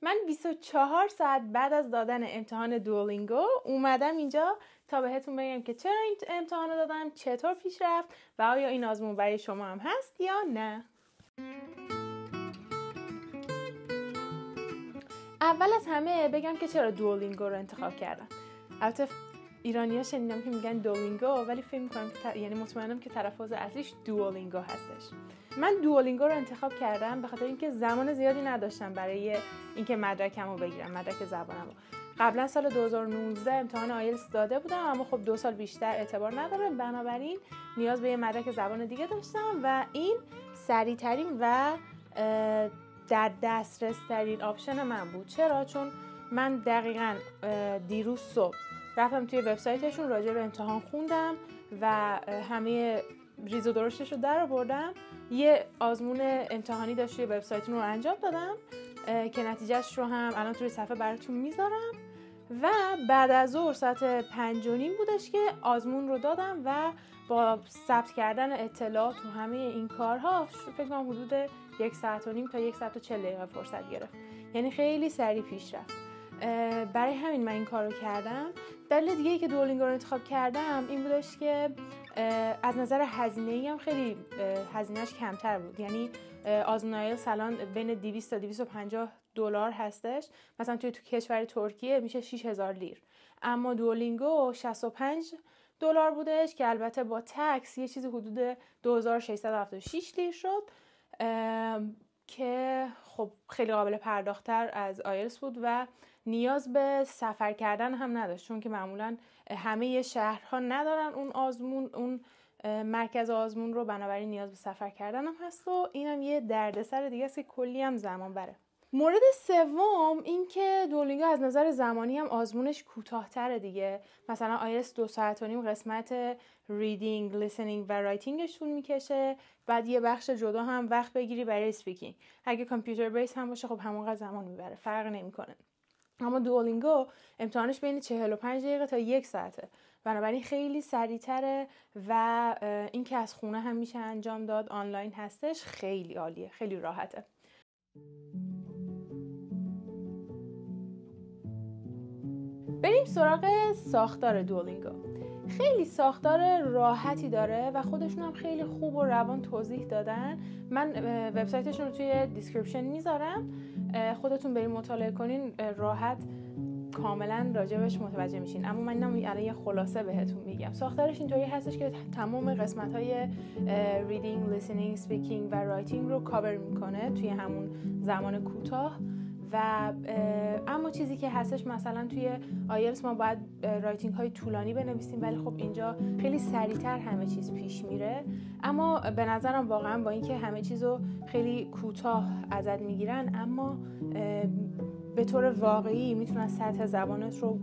من 24 ساعت بعد از دادن امتحان دوولینگو اومدم اینجا تا بهتون بگم که چرا این امتحان رو دادم، چطور پیش رفت و آیا این آزمون برای شما هم هست یا نه. اول از همه بگم که چرا دوولینگو رو انتخاب کردم. البته ایرانی‌ها شنیدم که میگن دوولینگو، ولی فکر می‌کنم یعنی مطمئنم که تلفظ اصلیش دوولینگو هستش. من دوولینگو رو انتخاب کردم به خاطر اینکه زمان زیادی نداشتم برای اینکه مدرکمو بگیرم، مدرک زبانمو. قبلا سال 2019 امتحان آیلتس داده بودم، اما خب 2 سال بیشتر اعتبار نداره، بنابراین نیاز به یه مدرک زبان دیگه داشتم و این سریع‌ترین و در دسترس ترین آپشن من بود. چرا؟ چون من دقیقاً دیروز صبح رفتم توی وبسایتشون، راجع به امتحان خوندم و همه ریز و درشتش رو در آوردم. یه آزمون امتحانی داشت توی وبسایتشون رو انجام دادم که نتیجهش رو هم الان توی صفحه براتون میذارم و بعد از ظهر ساعت 5:30 بودش که آزمون رو دادم و با ثبت کردن اطلاعات و همه این کارها فکر کنم حدود 1 ساعت و نیم تا 1 ساعت و 40 دقیقه فرصت گرفت. یعنی خیلی سریع پیش رفت. برای همین من این کار رو کردم. دلیل دیگه ای که دوولینگو رو انتخاب کردم این بودش که از نظر هزینه‌ای هم خیلی هزینه‌اش کمتر بود. یعنی آزمون آیلتس الان بین 200 تا 250 دلار هستش. مثلا توی کشور ترکیه میشه 6000 لیر. اما دوولینگو 65 دلار بودش که البته با تکس یه چیزی حدود 2676 لیر شد که خب خیلی قابل پرداختر از آیلتس بود و نیاز به سفر کردن هم نداشت، چون که معمولا همه شهرها ندارن اون مرکز آزمون رو، بنابراین نیاز به سفر کردن هم هست و اینم یه دردسر دیگه است که کلی هم زمان بره. مورد سوم این که دوولینگو از نظر زمانی هم آزمونش کوتاه‌تره دیگه. مثلا آیلتس 2 ساعت و نیم قسمت ریدینگ، لیسنینگ و رایتینگش طول میکشه، بعد یه بخش جدا هم وقت بگیری برای اسپیکینگ. اگه کامپیوتر بیس هم باشه خب همونقدر زمان میبره، فرق نمیکنه. اما دوولینگو امتحانش بین 45 دقیقه تا 1 ساعته، بنابراین خیلی سریع‌تره و این که از خونه هم میشه انجام داد، آنلاین هستش، خیلی عالیه، خیلی راحته. بریم سراغ ساختار دوولینگو. خیلی ساختار راحتی داره و خودشون هم خیلی خوب و روان توضیح دادن. من وبسایتشون رو توی دیسکریپشن میذارم، خودتون بریم مطالعه کنین، راحت کاملا راجبش متوجه میشین. اما من الان یه خلاصه بهتون میگم. ساختارش اینطوری هستش که تمام قسمت‌های ریدینگ، لیسنینگ، اسپیکینگ و رایتینگ رو کاور میکنه توی همون زمان کوتاه و اما چیزی که هستش مثلا توی آیلتس ما باید رایتینگ های طولانی بنویسیم، ولی خب اینجا خیلی سریعتر همه چیز پیش میره. اما به نظرم واقعا با اینکه همه چیزو خیلی کوتاه ازت میگیرن، اما به طور واقعی میتونن سطح زبانت رو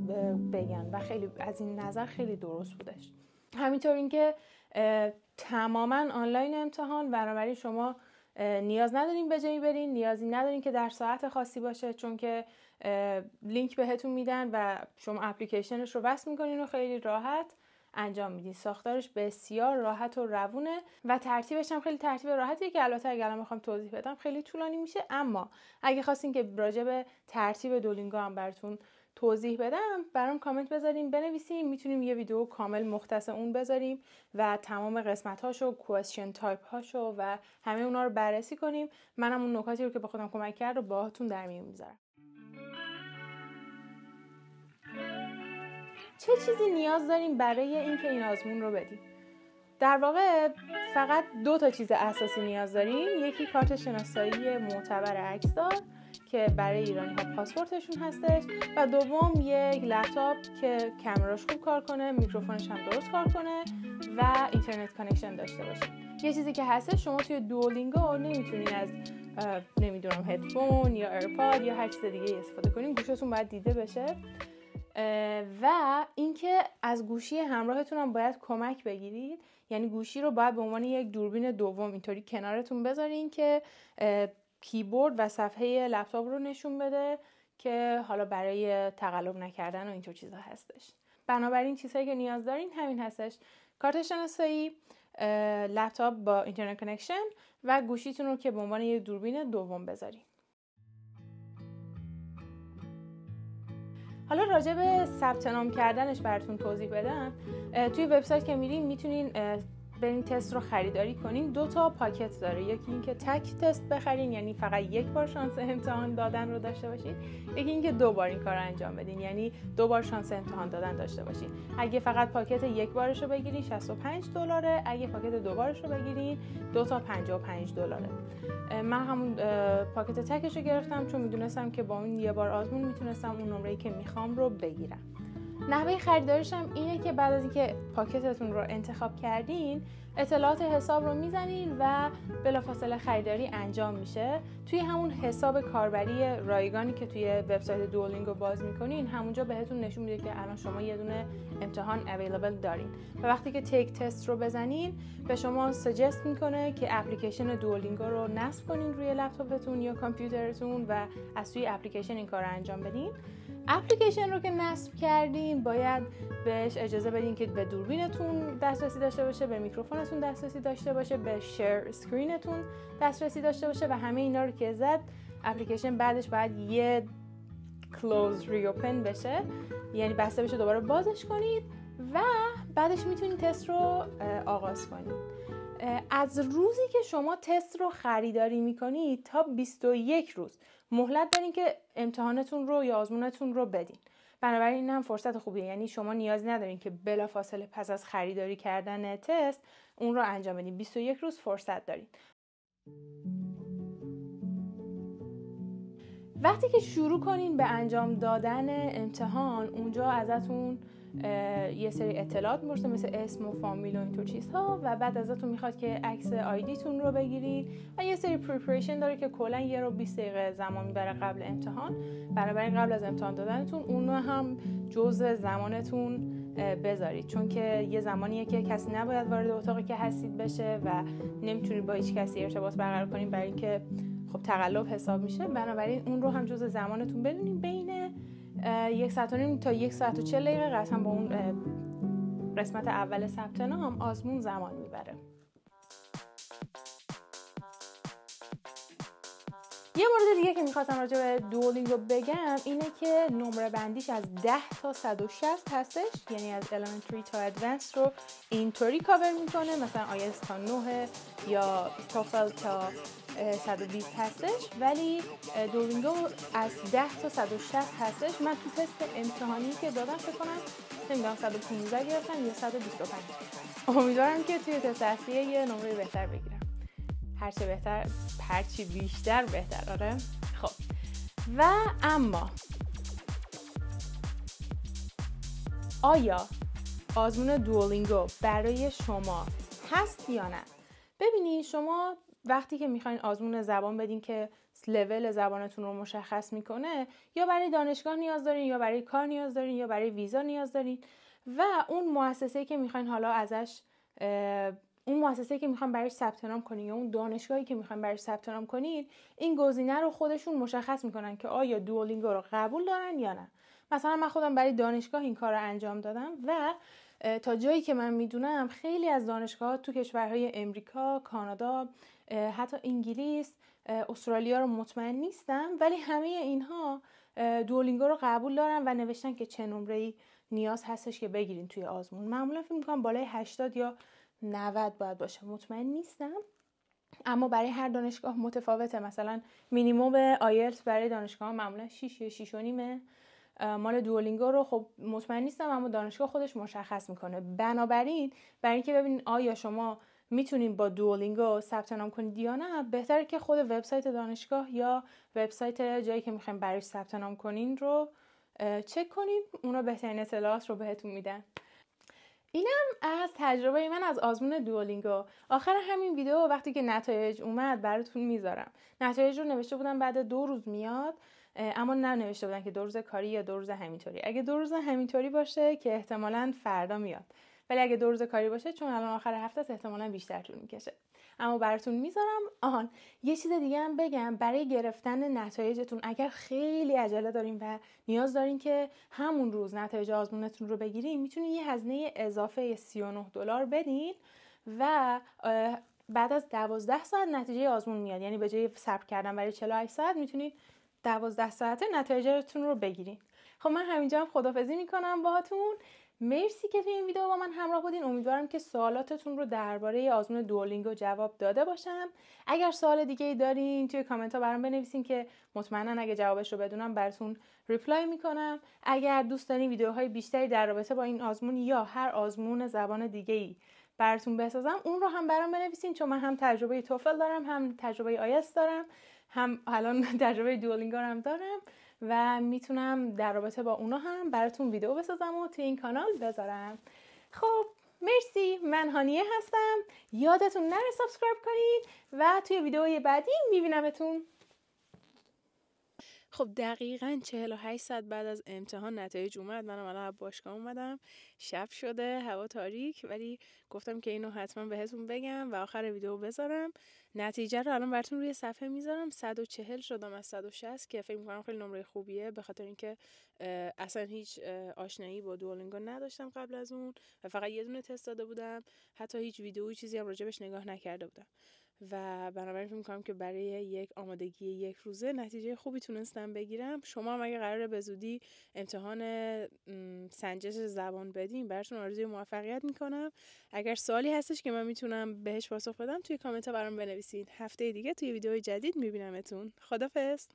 بگن و خیلی از این نظر خیلی درست بودش. همینطور اینکه تماما آنلاین امتحان، بنابراین شما نیاز ندارین به جایی برین، نیازی ندارین که در ساعت خاصی باشه، چون که لینک بهتون میدن و شما اپلیکیشنش رو وصل میکنین و خیلی راحت انجام میدین. ساختارش بسیار راحت و روونه و ترتیبش هم خیلی ترتیب راحتیه که البته اگه الان بخوام توضیح بدم خیلی طولانی میشه. اما اگه خواستین که راجع به ترتیب دوولینگو هم براتون توضیح بدم، برام کامنت بذارین، بنویسین، میتونیم یه ویدیو کامل مختص اون بذاریم و تمام قسمت‌هاشو، کوئسچن تایپ هاشو و همه اونا رو بررسی کنیم. منم اون نکاتی رو که به خودم کمک کرد رو باهاتون در میون میذارم. چه چیزی نیاز داریم برای اینکه این آزمون رو بدیم؟ در واقع فقط 2 چیز اساسی نیاز داریم. یکی کارت شناسایی معتبر عکسدار که برای ایرانی‌ها پاسپورتشون هستش و دوم یک لپتاپ که کامراش خوب کار کنه، میکروفونش هم درست کار کنه و اینترنت کانکشن داشته باشه. یه چیزی که هستش، شما توی دوولینگو نمیتونین از نمیدونم هدفون یا ایرپاد یا هر چیز دیگه استفاده کنین، گوشتون باید دیده بشه و اینکه از گوشی همراهتون هم باید کمک بگیرید. یعنی گوشی رو باید به عنوان یک دوربین دوم اینطوری کنارتون بذارین که کیبورد و صفحه لپتاپ رو نشون بده که حالا برای تقلب نکردن و اینطور چیزا هستش. بنابراین چیزهایی که نیاز دارین همین هستش: کارت شناسایی، لپتاپ با اینترنت کانکشن و گوشیتون رو که به عنوان یک دوربین دوم بذارین. حالا راجع به ثبت نام کردنش براتون توضیح بدم. توی وبسایت که میرین میتونین برین تست رو خریداری کنین. 2 تا پاکت داره، یکی این که تک تست بخرین یعنی فقط 1 بار شانس امتحان دادن رو داشته باشین، یکی این که 2 بار این کار رو انجام بدین یعنی 2 بار شانس امتحان دادن داشته باشین. اگه فقط پاکت 1 بارش رو بگیرین $65، اگه پاکت 2 بارش رو بگیرین 2 تا $55. من همون پاکت تکش رو گرفتم چون میدونستم که با اون 1 بار آزمون میتونستم اون نمره‌ای که میخوام رو بگیرم. نحوه خریداریش هم اینه که بعد از اینکه پاکتتون رو انتخاب کردین اطلاعات حساب رو میزنین و بلافاصله خریداری انجام میشه. توی همون حساب کاربری رایگانی که توی وبسایت دوولینگو باز میکنین همونجا بهتون نشون میده که الان شما یه دونه امتحان اویلیبل دارین و وقتی که تیک تست رو بزنین به شما سجست میکنه که اپلیکیشن دوولینگو رو نصب کنین روی لپتاپتون یا کامپیوترتون و از توی اپلیکیشن این کار رو انجام بدین. اپلیکیشن رو که نصب کردین باید بهش اجازه بدین که به دوربینتون دسترسی داشته باشه، به میکروفونتون دسترسی داشته باشه، به شیر اسکرینتون دسترسی داشته باشه و همه اینا رو که زد اپلیکیشن بعدش باید یه کلوز ریوپن بشه یعنی بسته بشه، دوباره بازش کنید و بعدش میتونید تست رو آغاز کنید. از روزی که شما تست رو خریداری میکنید تا 21 روز مهلت دارین که امتحانتون رو یا آزمونتون رو بدین. بنابراین این هم فرصت خوبیه، یعنی شما نیاز ندارین که بلافاصله پس از خریداری کردن تست اون رو انجام بدین. 21 روز فرصت دارین. وقتی که شروع کنین به انجام دادن امتحان اونجا ازتون یه سری اطلاعات میپرسه مثل اسم و فامیل و اینطور چیزها و بعد ازتون میخواد که عکس آیدیتون رو بگیرین و یه سری پریپریشن داره که کلا 1 رو 20 دقیقه زمان میبره قبل امتحان. بنابراین قبل از امتحان دادنتون اون هم جزء زمانتون بذارید، چون که یه زمانیه که کسی نباید وارد اتاقی که هستید بشه و نمیتونید با هیچ کسی ارتباط برقرار کنین برای اینکه خب تقلب حساب میشه. بنابراین اون رو هم جزء زمانتون بدونین. بین 1 ساعت و نیم تا 1 ساعت و 40 دقیقه قطعا با اون قسمت اول ثبت نام آزمون زمان میبره. یه مورد دیگه که میخواستم راجع به دوولینگو بگم اینه که نمره بندیش از 10 تا 160 هستش، یعنی از elementary تا advanced رو اینطوری کاور میکنه، مثلا IELTS تا 9 یا TOEFL تا 120 هستش، ولی دوولینگو از 10 تا 160 هستش. من تو تست امتحانی که دادم فکر کنم نمیدونم 115 گرفتم یا 125. امیدوارم که توی تست اصلیه یه نمره بهتر بگیرم. هرچی بهتر، هرچی بیشتر بهتر. آره خب و اما آیا آزمون دوولینگو برای شما هست یا نه؟ ببینید شما وقتی که میخواین آزمون زبان بدین که لول زبانتون رو مشخص میکنه، یا برای دانشگاه نیاز دارین یا برای کار نیاز دارین یا برای ویزا نیاز دارین و اون مؤسسه‌ای که میخواین حالا ازش اون مؤسسه‌ای که میخواین برای ثبت نام کنین یا اون دانشگاهی که میخواین برای ثبت نام کنین این گزینه رو خودشون مشخص میکنن که آیا دوولینگو رو قبول دارن یا نه. مثلا من خودم برای دانشگاه این کار رو انجام دادم و تا جایی که من میدونم خیلی از دانشگاه‌ها تو کشورهای امریکا، کانادا، حتی انگلیس، استرالیا رو مطمئن نیستم، ولی همه اینها دوولینگو رو قبول دارن و نوشتن که چه نمره‌ای نیاز هستش که بگیرین توی آزمون. معمولا فکر می‌کنم بالای 80 یا 90 باید باشه، مطمئن نیستم، اما برای هر دانشگاه متفاوته. مثلا مینیمم آیلتس برای دانشگاه معمولا 6 یا 6 و نیمه. مال دوولینگو رو خب مطمئن نیستم، اما دانشگاه خودش مشخص میکنه. بنابراین برای اینکه ببینید آیا شما میتونین با دوولینگو ثبت نام کنید یا نه، بهتره که خود وبسایت دانشگاه یا وبسایت جایی که میخواین برای ثبت نام کنین رو چک کنید. اونا بهترین اطلاعات رو بهتون میدن. اینم از تجربه من از آزمون دوولینگو. آخر همین ویدیو وقتی که نتایج اومد براتون میذارم. نتایج رو نوشته بودم بعد 2 روز میاد، اما ننوشته بودن که 2 روز کاری یا 2 روز همینطوری. اگه 2 روز همینطوری باشه که احتمالاً فردا میاد، ولی اگه 2 روز کاری باشه چون الان آخر هفته است احتمالاً بیشتر طول میکشه، اما براتون میذارم. یه چیز دیگه هم بگم، برای گرفتن نتایجتون اگر خیلی عجله دارین و نیاز دارین که همون روز نتایج آزمونتون رو بگیرین، میتونین یه هزینه اضافه $39 بدین و بعد از 12 ساعت نتیجه آزمون میاد. یعنی به جای صبر کردن برای 48 ساعت میتونید 12 ساعته نتایجتون رو بگیرین. خب من همینجا هم خدافظی میکنم باهاتون. مرسی که توی این ویدیو با من همراه بودین. امیدوارم که سوالاتتون رو درباره آزمون دوولینگو جواب داده باشم. اگر سوال دیگه ای دارین توی کامنت ها برام بنویسین که مطمئنا اگه جوابش رو بدونم براتون ریپلای میکنم. اگر دوست دارین ویدیوهای بیشتری در رابطه با این آزمون یا هر آزمون زبان دیگه ای براتون بسازم، اون رو هم برام بنویسین، چون من هم تجربه توفل دارم، هم تجربه آیلتس دارم، هم الان تجربه دوولینگو هم دارم و میتونم در رابطه با اونا هم براتون ویدیو بسازم و توی این کانال بذارم. خب مرسی، من هانیه هستم. یادتون نره سابسکرایب کنید و توی ویدیوی بعدی میبینمتون. خب دقیقاً 48 ساعت بعد از امتحان نتایج اومد. منم الان باشگاه اومدم، شب شده، هوا تاریک، ولی گفتم که اینو حتما بهتون بگم و آخر ویدیو بذارم. نتیجه رو الان براتون روی صفحه میذارم. 140 شدم از 160 که فکر می‌کنم خیلی نمره خوبیه، به خاطر اینکه اصلا هیچ آشنایی با دوولینگو نداشتم قبل از اون و فقط یه دونه تست داده بودم، حتی هیچ ویدیویی چیزی هم راجبش نگاه نکرده بودم و بنابراین فکر می‌کنم که برای یک آمادگی یک روزه نتیجه خوبی تونستم بگیرم. شما هم اگه قراره به زودی امتحان سنجش زبان بدین، براتون آرزوی موفقیت میکنم. اگر سوالی هستش که من میتونم بهش پاسخ بدم توی کامنت ها برام بنویسید. هفته دیگه توی ویدیو جدید میبینمتون. خدافظ.